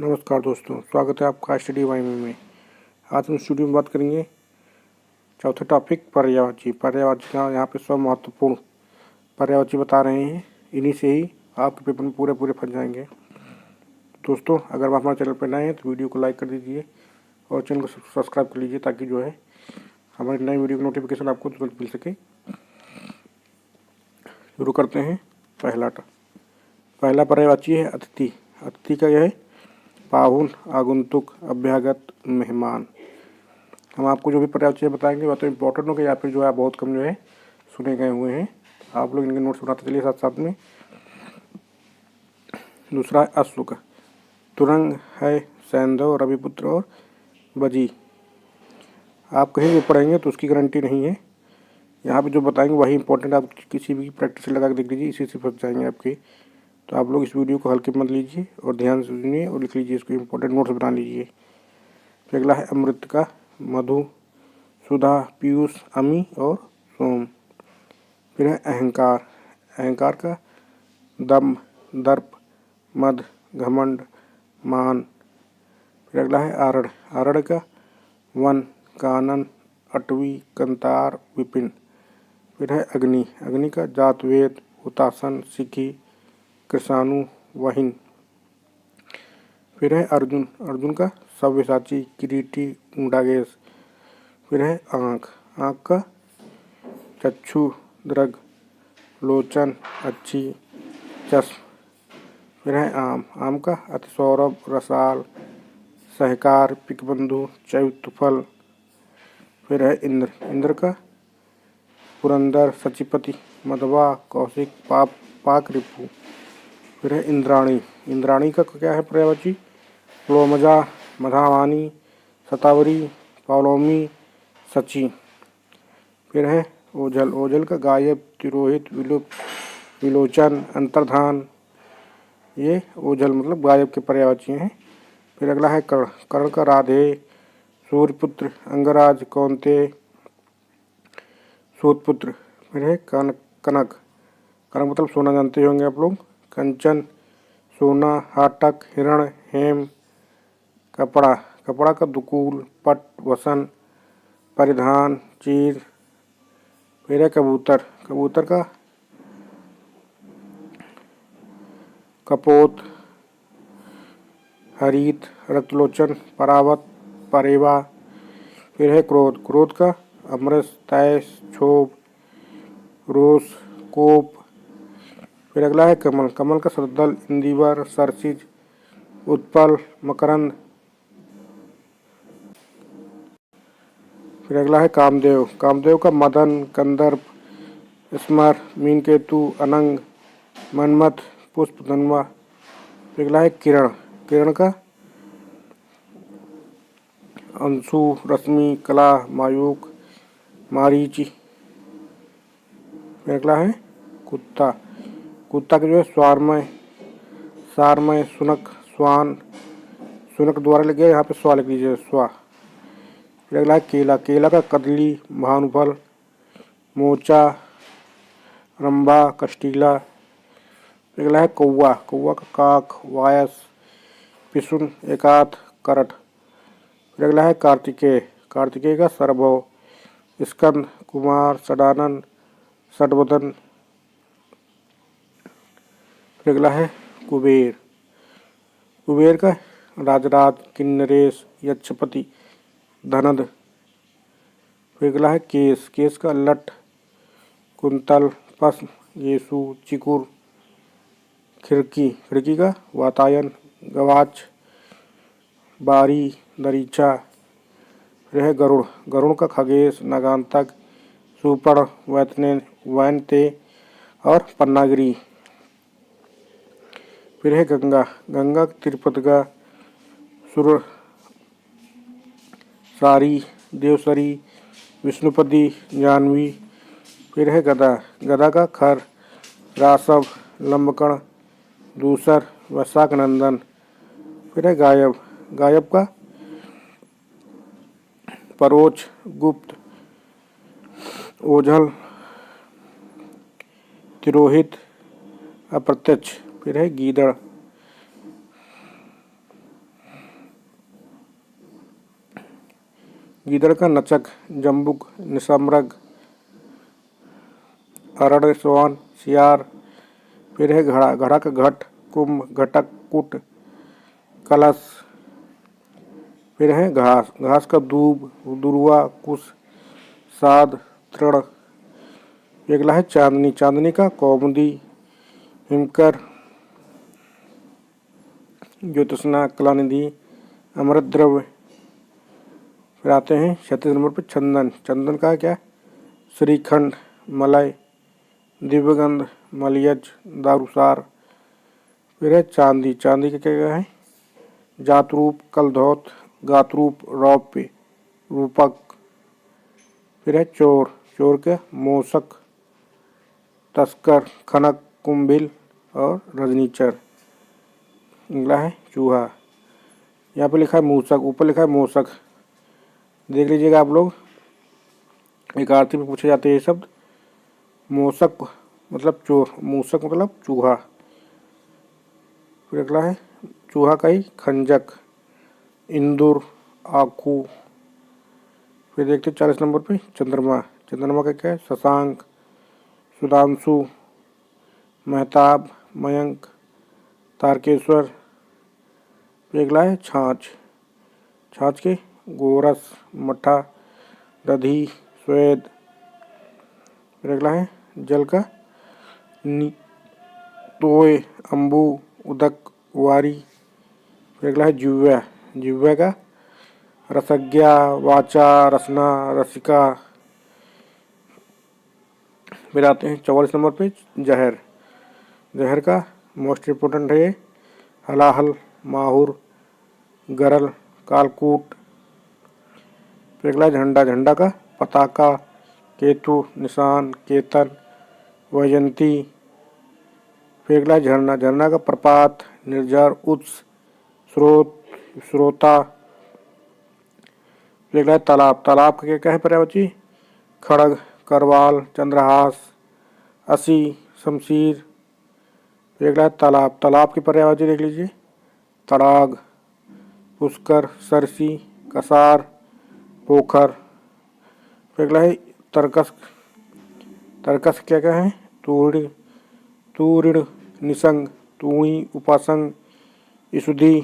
नमस्कार दोस्तों, स्वागत है आपका स्टडी वाई में। आज हम स्टूडियो में बात करेंगे चौथे टॉपिक पर्यायवाची। पर्यायवाची का यहाँ पे सब महत्वपूर्ण पर्यायवाची बता रहे हैं। इन्हीं से ही आपके पेपर में पूरे फंस जाएंगे। दोस्तों, अगर आप हमारे चैनल पर नए हैं तो वीडियो को लाइक कर दीजिए और चैनल को सब्सक्राइब कर लीजिए ताकि जो है हमारी नई वीडियो की नोटिफिकेशन आपको तुरंत मिल सके। शुरू करते हैं। पहला पर्यायवाची है अतिथि। अतिथि का यह है पाहुन, आगंतुक, अभ्यागत, मेहमान। हम आपको जो भी पर्यायवाची बताएंगे वह तो इम्पोर्टेंट होगा या फिर जो है बहुत कम जो है सुने गए हुए हैं। आप लोग इनके नोट्स बनाते चलिए साथ साथ में। दूसरा है अश्वक। तुरंग है सैंधव, रविपुत्र और बजी। आप कहीं भी पढ़ेंगे तो उसकी गारंटी नहीं है। यहाँ पे जो बताएंगे वही इंपॉर्टेंट। आप किसी भी प्रैक्टिस लगा के देख लीजिए, इसी से फंस जाएंगे आपके। तो आप लोग इस वीडियो को हल्के मत लीजिए और ध्यान से सुनिए और लिख लीजिए, इसको इम्पोर्टेंट नोट्स बना लीजिए। फिर अगला है अमृत का मधु, सुधा, पीयूष, अमी और सोम। फिर है अहंकार। अहंकार का दम, दर्प, मद, घमंड, मान। फिर अगला है आरड़। आरड़ का वन, कानन, अटवी, कंतार, विपिन। फिर है अग्नि। अग्नि का जात, वेद, हुतासन, सिखी, कृषाणु, वहिन। फिर है अर्जुन। अर्जुन का सव्यसाची, किरीटी, ऊंडागेश। फिर है आँख। आँख का चक्षु, दृग, लोचन, अच्छी, चश्म। फिर है आम। आम का अतिसौरभ, रसाल, सहकार, पिकबंधु, चैतफल। फिर है इंद्र। इंद्र का पुरंदर, सचिपति, मधवा, कौशिक, पाक, रिपु। फिर है इंद्राणी। इंद्राणी का क्या है पर्यायवाची? लोमजा, मधावानी, सतावरी, पौलोमी, सची। फिर है ओझल। ओझल का गायब, तिरोहित, विलुप्त, विलोचन, अंतर्धान। ये ओझल मतलब गायब के पर्यायवाची हैं। फिर अगला है कर्ण। कर्ण का राधे, सूर्यपुत्र, अंगराज, कौंते, सूतपुत्र। फिर है कनक। कनक मतलब सोना, जानते होंगे आप लोग। कंचन, सोना, हाटक, हिरण, हेम। कपड़ा। कपड़ा का दुकूल, पट, वसन, परिधान, चीर। फिर है कबूतर। कबूतर का कपोत, हरित, रक्तलोचन, परावत, परेवा। फिर है क्रोध। क्रोध का अमरस, तैश, क्षोभ, रोष, कोप। फिर अगला है कमल। कमल का सरदल, इंदिवर, सरसिज, उत्पल, मकरंद। फिर अगला है कामदेव। कामदेव का मदन, कंदर्प, स्मर, मीनकेतु, अनंग, मनमथ, पुष्प, धनवा। फिर अगला है किरण। किरण का अंशु, रश्मि, कला, मायूक, मारीचि। फिर अगला है कुत्ता। कुत्ता के जो है स्वारमय, सारमय, सुनक, स्वान। सुनक द्वारा लिख गया, यहाँ पे स्वा लिख लीजिए, स्वा। फिर अगला है केला। केला का कदली, भानुफल, मोचा, रंबा, कष्टीला। फिर अगला है कौवा। कौवा का काक, वायस, पिसुन, एकात, करट। फिर अगला है कार्तिकेय। कार्तिकेय का सरभव, स्कंद, कुमार, सडानन, षडवदन। फिर अगला है कुबेर। कुबेर का राजराज, किन्नरेश, यक्षपति, धनद। फिर अगला है केस। केस का लट, कुंतल, पस्म, येसु, चिकुर, खिड़की। खिड़की का वातायन, गवाच, बारी, दरीचा। फिर है गरुड़। गरुड़ का खगेश, नागांतक, सुपर्ण, वैनते और पन्नागिरी। फिर है गंगा। गंगा तिरुपतगा, सुर, सारी, देवसरी, विष्णुपदी, जानवी। फिर है गदा। गदा का खर, रासव, लंबकण, दूसर, वैशाख नंदन। फिर है गायब। गायब का परोच, गुप्त, ओझल, तिरोहित, अप्रत्यक्ष। फिर है गीदड़। गीदड़ का नचक, जम्बुक, निशम्रग, अरड़, स्वान, सियार। फिर है घड़ा, घड़ा का घट, कुंभ, घटक, कुट, कलश। फिर है घास, घास का दूब, दुरुआ, कुश, साध, तृण। अगला है चांदनी, चांदनी का कौमुदी, हिमकर, ज्योत्सना, कलानिधि, अमृत द्रव्य। फिर आते हैं 36 नंबर पर चंदन, चंदन का क्या, श्रीखंड, मलय, दिव्यगंध, मलयज, दारूसार। फिर है चांदी, चांदी का क्या है, जातरूप, कलधौत, गातरूप, रौप्य, रूपक। फिर है चोर, चोर के मोसक, तस्कर, खनक, कुंभिल और रजनीचर। अगला है चूहा, यहाँ पे लिखा है मूसक, ऊपर लिखा है मोसक। देख लीजिएगा आप लोग, एक आरती में पूछे जाते हैं ये शब्द। मोसक मतलब चोर, मूसक मतलब चूहा। फिर अगला है चूहा का ही खंजक, इंदुर, आखू। फिर देखते 40 नंबर पे चंद्रमा, चंद्रमा का क्या है, शशांक, सुधांशु, महताब, मयंक, तारकेश्वर। फिर अगला है छाछ, छाछ के गोरस, मठा, दधी, स्वेद। फिर अगला है जल का तोय, अम्बू, उदक, वारी। फिर अगला है जिह्वा, जिह्वा का रसज्ञा, वाचा, रसना, रसिका। फिर आते हैं 44 नंबर पे जहर, जहर का मोस्ट इम्पोर्टेंट है ये, हलाहल, माहुर, गरल, कालकूट। फिर अगला झंडा, झंडा का पताका, केतु, निशान, केतन, वैजंती। फिर अगला झरना, झरना का प्रपात, निर्झर, उत्स, स्रोत, स्रोता। फिर अगला तालाब, तालाब का क्या है पर्यायवाची, खड़ग, करवाल, चंद्रहास, असी, शमशीर। फिर अगला तालाब, तालाब की पर्यायवाची देख लीजिए, तड़ाग, पुष्कर, सरसी, कसार, पोखर। फिर अगला है तर्कस, तर्कस क्या क्या है, तूड़, तूरिण, निसंग, तूणी, उपासंग, ईसुधी।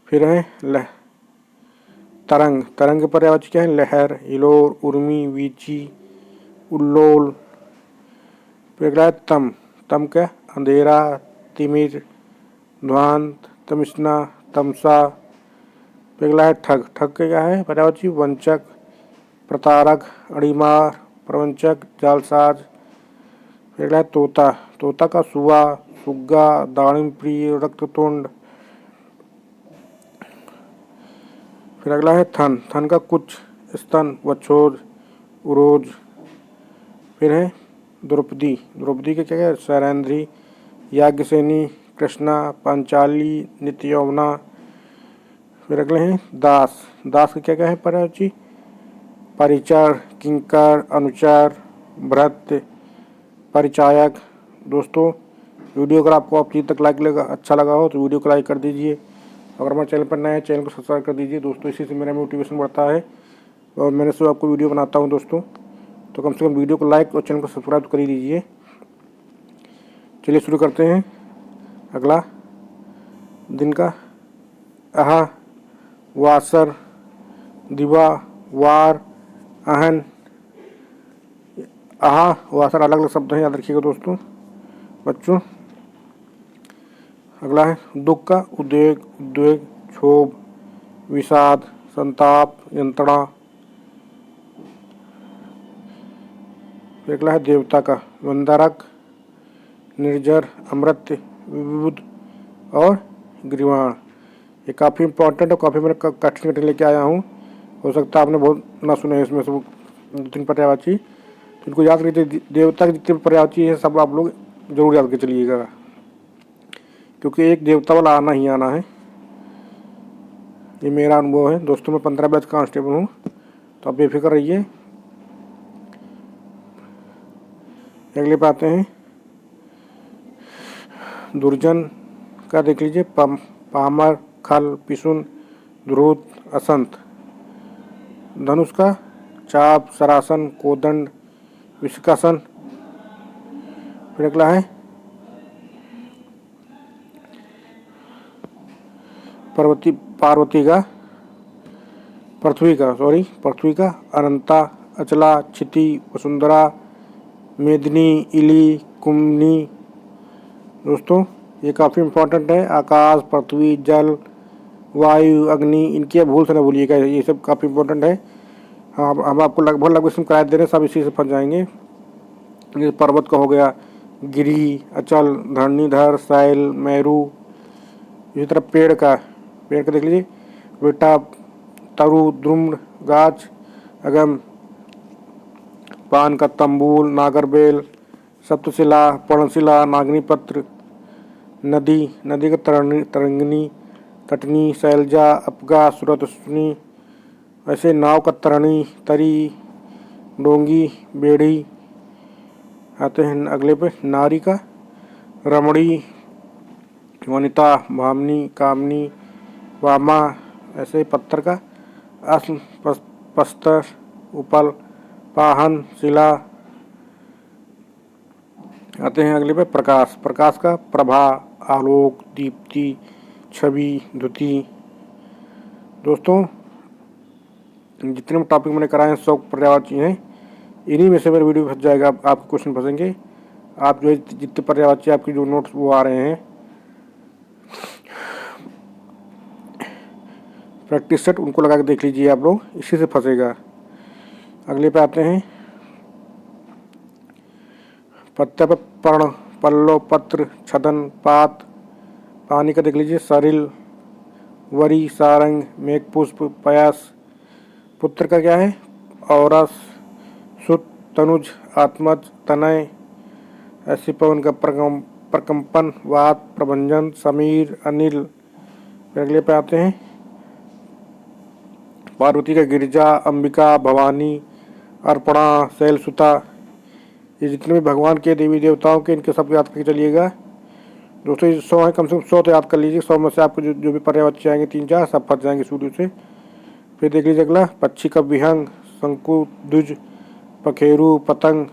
फिर है तरंग, तरंग के पर्यायवाची क्या है, लहर, हिलोर, उर्मी, वीची, उल्लोल। फिर अगला है तम, तम क्या, अंधेरा, तिमिर, ध्वांत, तमिश्ना, तमसा। फिर अगला है ठग, ठग का क्या है पर्यायवाची, वंचक, प्रतारक, अड़ीमार, प्रवंचक, जालसाज। फिर अगला है तोता, तोता का सुआ, सुग्गा, दाड़िम प्रिय, रक्ततुंड। फिर अगला है थन, थन का कुछ, स्तन, वक्षोज, उरोज। फिर है द्रौपदी, द्रौपदी के क्या है, शैलेंद्री, याज्ञसेनी, कृष्णा, पांचाली, नित्य यौवना। फिर अगले हैं दास, दास का क्या क्या है पर्यायवाची, परिचर, किंकर, अनुचर, भृत्य, परिचायक। दोस्तों वीडियो अगर आपको आप तक लाइक लगा, अच्छा लगा हो तो वीडियो को लाइक कर दीजिए। अगर हमारे चैनल पर नए हैं चैनल को सब्सक्राइब कर दीजिए दोस्तों, इसी से मेरा मोटिवेशन बढ़ता है और मैंने से आपको वीडियो बनाता हूं दोस्तों, तो कम से कम वीडियो को लाइक और चैनल को सब्सक्राइब कर ही दीजिए। चलिए शुरू करते हैं। अगला दिन का अहा, वासर, दिवा, वार, अहन। आहा वासर अलग अलग शब्द हैं, याद रखिएगा दोस्तों बच्चों। अगला है दुख का उद्वेग, उद्वेग, क्षोभ, विषाद, संताप, यंत्रणा। फिर अगला है देवता का वंदारक, निर्जर, अमृत, विबुध और ग्रीवाण। ये काफ़ी इंपॉर्टेंट है, काफ़ी मैंने कठिन कठिन लेके आया हूँ, हो सकता है आपने बहुत ना सुने हैं इसमें सब 2-3 पर्यायवाची, तो इनको याद कीजिए। देवता के जितने पर्यायवाची है सब आप लोग जरूर याद के चलिएगा, क्योंकि एक देवता वाला आना ही आना है, ये मेरा अनुभव है दोस्तों। मैं 15 बैच कांस्टेबल हूँ, तो आप बेफिक्र रहिए। अगले पे आते हैं दुर्जन का देख लीजिए, पामर, खल, पिसुन, ध्रुत, असंत। धनुष का चाप, सरासन, कोदंड, विषकासन। फिर अगला है पृथ्वी का अनंता, अचला, क्षिति, वसुंधरा, मेदिनी, इली, कुमनी। दोस्तों ये काफ़ी इम्पोर्टेंट है। आकाश, पृथ्वी, जल, वायु, अग्नि, इनकी अब भूल से न भूलिएगा, ये सब काफ़ी इम्पोर्टेंट है। हाँ, हम आपको लगभग इसमें करार दे रहे हैं, सब इसी से फंस जाएंगे। ये पर्वत का हो गया गिरी, अचल, धरणीधर, शैल, मेरू। इसी तरह पेड़ का देख लीजिए, बेटा, तरु, द्रुम, गाछ, अगम, पान का तंबूल, नागरबेल, सप्तशिला, पर्णशिला, नागनीपत्र। नदी का तरंगिनी, तटनी, शैलजा, अपगा, सुरतनी। ऐसे नाव का तरणी, तरी, डोंगी, बेड़ी। आते हैं अगले पे नारी का रमणी, वनिता, भामनी, कामनी, वामा। ऐसे पत्थर का अस्म, पस्तर, उपल, पाहन, शिला। आते हैं अगले पे प्रकाश का प्रभा, आलोक, दीप्ति, छवि, द्युति। दोस्तों जितने भी टॉपिक मैंने कराए हैं 100 पर्यायवाची हैं, इन्हीं में से मेरा वीडियो फंस जाएगा, आपके क्वेश्चन फंसेंगे। आप जो है जितने पर्यायवाची आपकी जो नोट्स वो आ रहे हैं प्रैक्टिस सेट, उनको लगा के देख लीजिए आप लोग, इसी से फंसेगा। अगले पे आते हैं पत्ते पर पर्ण, पल्लव, पत्र, छदन, पात। पानी का देख लीजिए सरिल, वरी, सारंग, मेघपुष्प, पयास। पुत्र का क्या है औरस, सुत, तनुज, आत्मज, तनय। ऐसी पवन का प्रकंपन, वात, प्रभंजन, समीर, अनिल। अगले पे आते हैं पार्वती का गिरिजा, अंबिका, भवानी, अर्पणा, शैलसुता। ये जितने भी भगवान के देवी देवताओं के इनके सब याद करके चलिएगा। दोस्तों 100 है, कम से कम 100 तो याद कर लीजिए। 100 में से आपको जो भी पर्यायवाची आएंगे 3-4 सब फंस जाएंगे स्टूडियो से। फिर देख लीजिए अगला पक्षी का विहंग, शंकु, द्विज, पखेरु, पतंग।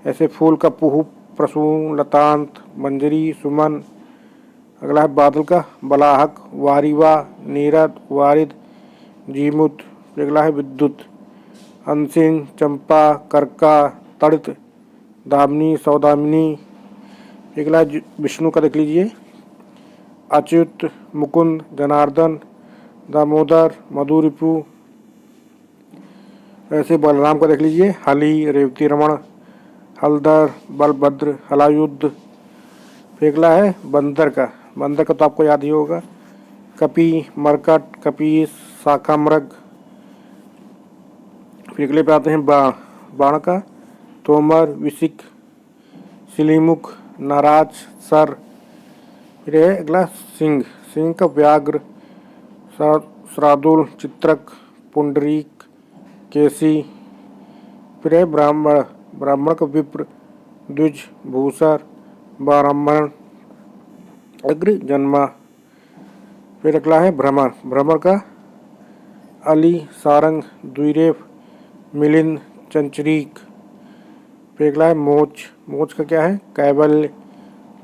ऐसे फूल का पुहु, प्रसून, लतांत, मंजरी, सुमन। अगला है बादल का बलाहक, वारिवा, नीरद, वारिद, जीमुत। अगला है विद्युत, अंशिन, चंपा, करका, तड़ित, दामिनी, सौदामिनी। अगला है विष्णु का देख लीजिए अच्युत, मुकुंद, जनार्दन, दामोदर, मधुरिपु। ऐसे बलराम का देख लीजिए हली, रेवती रमण, हलदर, बलभद्र, हलायुद्ध। अगला है बंदर का तो आपको याद ही होगा कपि, मरकट, कपीस, शाखा मृग। फिर अगले पे आते हैं बाण का तोमर, विशिक, शिलीमुख, नाराज, सर। फिर है अगला सिंह का व्याघ्र, श्रादुल, चित्रक, पुंडरीक, केसी। फिर है ब्राह्मण का विप्र, द्विज, भूसर, ब्राह्मण, अग्र, जन्मा। फिर अगला है भ्रमर का अली, सारंग, द्विरेफ, मिलिंद, चंचरीक। फिर अगला है मोच का क्या है कैवल्य,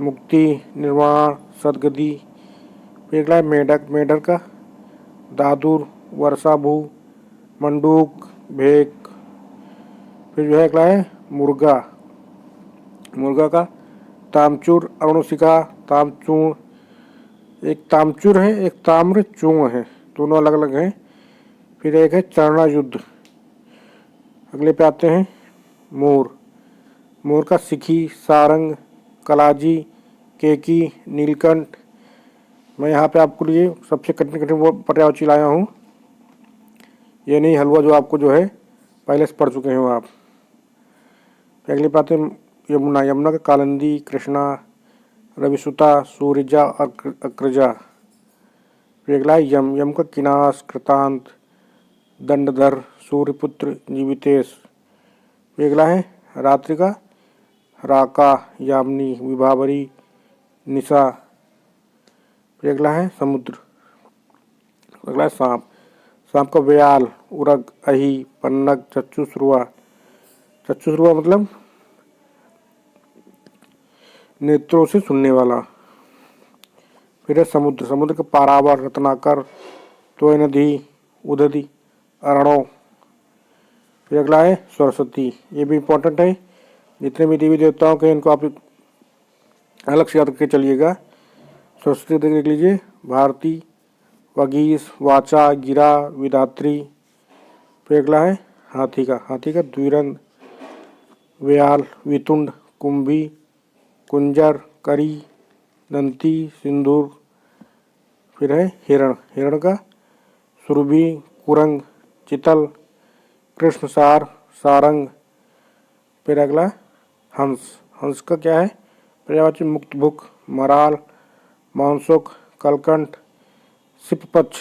मुक्ति, निर्वाण, सदगति। फिर अगला है मेढक का दादुर, वर्षाभू, मंडूक, भेक। फिर जो है अगला है मुर्गा का तामचूर, अरुणशिखा, तामचूर्ण। एक तामचूर है, एक ताम्र चूर्ण है, दोनों अलग अलग हैं। फिर एक है चरना युद्ध। अगले पे आते हैं मोर का सिखी, सारंग, कलाजी, केकी, नीलकंठ। मैं यहाँ पे आपको लिए सबसे कठिन वो पर्यायवाची लाया हूँ, ये नहीं हलवा जो आपको जो है पहले से पढ़ चुके हो आप। अगले पे आते हैं यमुना का कालिंदी, कृष्णा, रविसुता, सूर्यजा और अग्रजा। फिर अगला है यम का किनास, कृतांत, दंडधर, सूर्यपुत्र, जीवितेश। फिर अगला है रात्रि का राका, यामिनी, विभावरी, निशा। फिर अगला है समुद्र। अगला है शाम का व्याल, उरग, अही, पन्नग, चच्चू श्रुआ। चच्चू श्रुआ मतलब नेत्रों से सुनने वाला। फिर है समुद्र, समुद्र का पारावार, रत्नाकर, तोय नदी, उदधि, अरणो। फिर अगला है सरस्वती, ये भी इम्पोर्टेंट है। जितने भी देवी देवताओं के इनको आप अलग से याद करके चलिएगा। सरस्वती देख लीजिए, भारती, वगीस, वाचा, गिरा, विधात्री। फिर अगला है हाथी का द्विरंद, व्याल, वितुंड, कुंभी, कुंजर, करी, दंती, सिंदूर। फिर है हिरण, हिरण का सुरभि, कुरंग, चितल, कृष्णसार, सारंग। फिर अगला हंस, हंस का क्या है पर्यायवाची, मुक्तभुक, मराल, मानसुक, कलकंठ, सिपपच।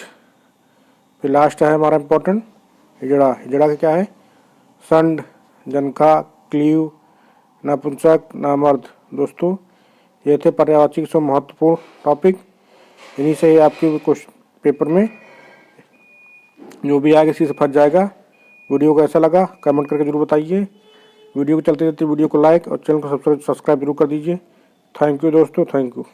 फिर लास्ट है हमारा इम्पोर्टेंट हिजड़ा, हिजड़ा का क्या है संड, जनखा, क्लीव, नपुंसक, नामर्द। दोस्तों ये थे पर्यायवाची के सब महत्वपूर्ण टॉपिक। इन्हीं से ही आपके क्वेश्चन पेपर में जो भी आगे इसी से फंस जाएगा। वीडियो को ऐसा लगा कमेंट करके जरूर बताइए। वीडियो को चलते चलते वीडियो को लाइक और चैनल को सब्सक्राइब जरूर कर दीजिए। थैंक यू दोस्तों, थैंक यू।